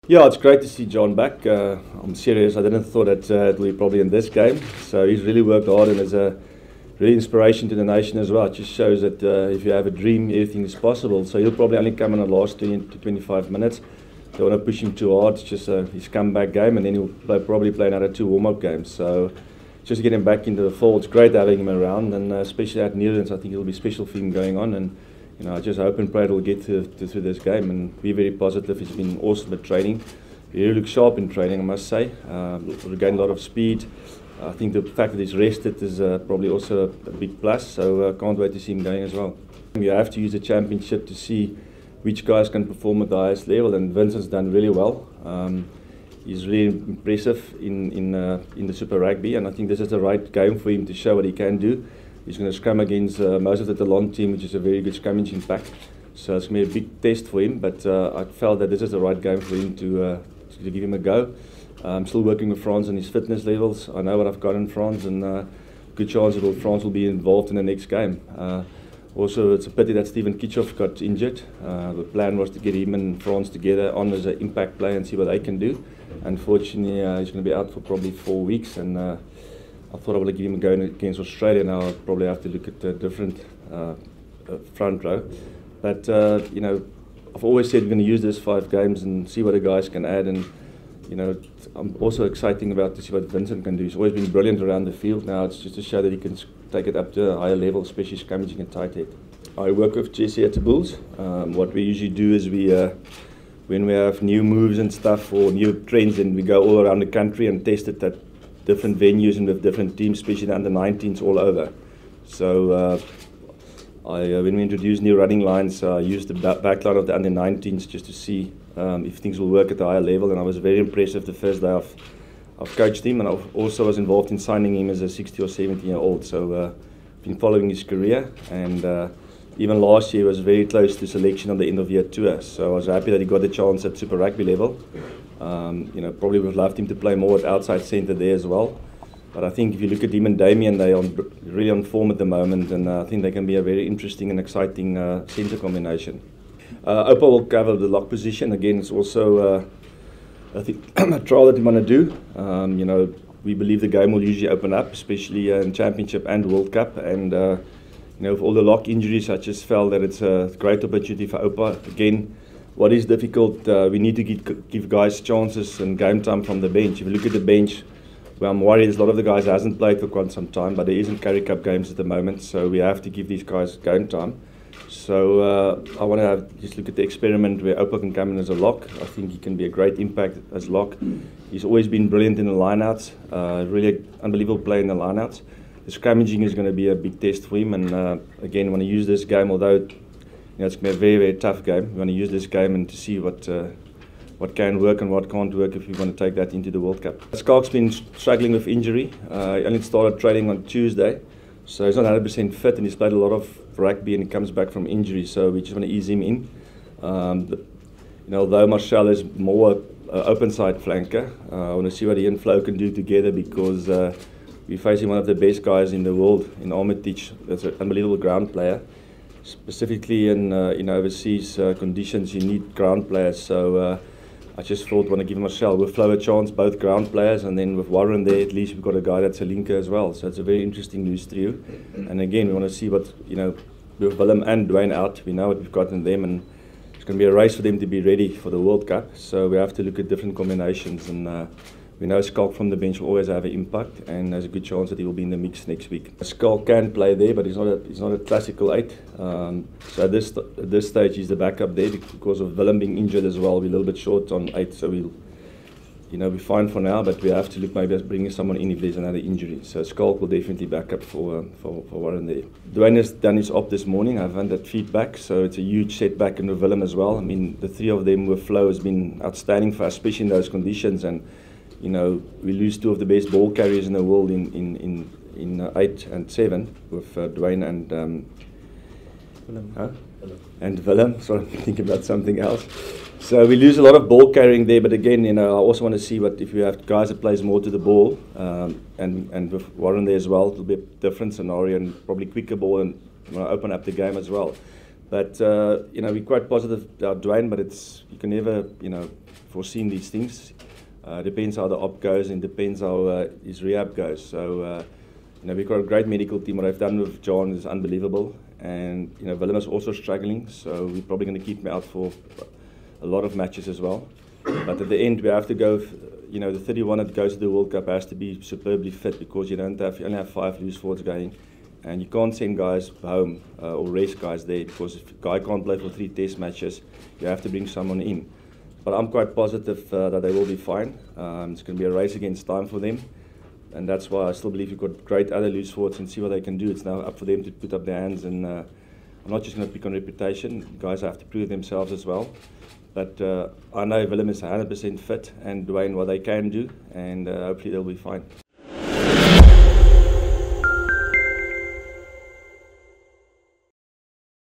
Yeah, it's great to see John back. I'm serious. I didn't thought that it would be probably in this game. So he's really worked hard and is a really inspiration to the nation as well. It just shows that if you have a dream, everything is possible. So he'll probably only come in the last 20 to 25 minutes. Don't want to push him too hard. It's just his comeback game, and then he'll probably play another 2 warm-up games. So just to get him back into the fold, it's great having him around, and especially at Newlands, I think it'll be special for him going on. And I just hope and pray it'll get through this game and be very positive. He's been awesome at training. He really looks sharp in training, I must say. Regained a lot of speed. I think the fact that he's rested is probably also a big plus, so can't wait to see him going as well. You have to use the championship to see which guys can perform at the highest level, and Vincent's done really well. He's really impressive in the Super Rugby, and I think this is the right game for him to show what he can do. He's going to scrum against most of the Toulon team, which is a very good scrummaging pack. So it's going to be a big test for him, but I felt that this is the right game for him to give him a go. I'm still working with Franz on his fitness levels. I know what I've got in Franz, and good chance that Franz will be involved in the next game. Also, it's a pity that Steven Kitchoff got injured. The plan was to get him and Franz together on as an impact player and see what they can do. Unfortunately, he's going to be out for probably 4 weeks, and I thought I would give him a go against Australia. Now I'll probably have to look at a different front row. But I've always said we're going to use these 5 games and see what the guys can add. And I'm also exciting about to see what Vincent can do. He's always been brilliant around the field. Now it's just to show that he can take it up to a higher level, especially scrummaging and tight head. I work with Jesse at the Bulls. What we usually do is when we have new moves and stuff or new trends, then we go all around the country and test it at different venues and with different teams, especially the under-19s all over. So when we introduce new running lines, I use the backline of the under-19s just to see if things will work at a higher level, and I was very impressed with the first day I've coached him, and I also was involved in signing him as a 16 or 17-year-old. So I've been following his career, and even last year was very close to selection on the end of year tour. So I was happy that he got the chance at Super Rugby level. Probably would have loved him to play more at outside centre there as well. But I think if you look at him and Damien, they are really on form at the moment, and I think they can be a very interesting and exciting centre combination. Opa will cover the lock position. Again, it's also I think a trial that we want to do. We believe the game will usually open up, especially in Championship and World Cup. And with all the lock injuries, I just felt that it's a great opportunity for Opa. Again, what is difficult, we need to give guys chances and game time from the bench. If you look at the bench, well, I'm worried a lot of the guys hasn't played for quite some time, but there isn't Currie Cup games at the moment, so we have to give these guys game time. So I want to just look at the experiment where Opa can come in as a lock. I think he can be a great impact as lock. He's always been brilliant in the lineouts, really unbelievable play in the lineouts. The scrummaging is going to be a big test for him, and again, we want to use this game, although it's going to be a very, very tough game. We want to use this game and to see what can work and what can't work if we want to take that into the World Cup. Skalk's been struggling with injury. He only started training on Tuesday, so he's not 100% fit, and he's played a lot of rugby and he comes back from injury, so we just want to ease him in. Although Marshall is more open side flanker, I want to see what he and Flo can do together, because we're facing one of the best guys in the world in Armitage. That's an unbelievable ground player. Specifically in overseas conditions, you need ground players. So I just thought, want to give Marcel with Flo a chance, both ground players, and then with Warren there, at least we've got a guy that's a linker as well. So it's a very interesting loose trio. And again, we want to see what, with Willem and Dwayne out, we know what we've got in them, and it's going to be a race for them to be ready for the World Cup. So we have to look at different combinations, and we know Skalk from the bench will always have an impact, and there's a good chance that he will be in the mix next week. Skalk can play there, but he's not a classical 8. So at this stage he's the backup there because of Willem being injured as well. We're a little bit short on 8, so we'll we're fine for now, but we have to look maybe at bringing someone in if there's another injury. So Skalk will definitely back up for Warren there. Dwayne has done his op this morning. I've had that feedback, so it's a huge setback in the Willem as well. I mean, the 3 of them with Flo has been outstanding for us, especially in those conditions, and we lose 2 of the best ball carriers in the world in 8 and 7 with Dwayne and Willem. Sorry, I'm thinking about something else. So we lose a lot of ball carrying there, but again, I also want to see what if you have guys that plays more to the ball, and with Warren there as well, it'll be a different scenario and probably quicker ball and open up the game as well. But we're quite positive about Dwayne, but you can never foresee these things. Depends how the op goes, and depends how his rehab goes. So we've got a great medical team. What I've done with John is unbelievable, and Willem is also struggling. So we're probably going to keep him out for a lot of matches as well. But at the end, we have to go. The 31 that goes to the World Cup has to be superbly fit, because you only have 5 loose forwards going. And you can't send guys home or rest guys there, because if a guy can't play for 3 test matches, you have to bring someone in. But I'm quite positive that they will be fine. It's going to be a race against time for them. And that's why I still believe you've got great other loose forwards, and see what they can do. It's now up for them to put up their hands. And I'm not just going to pick on reputation. Guys have to prove themselves as well. But I know Willem is 100% fit, and Dwayne what they can do, and hopefully they'll be fine.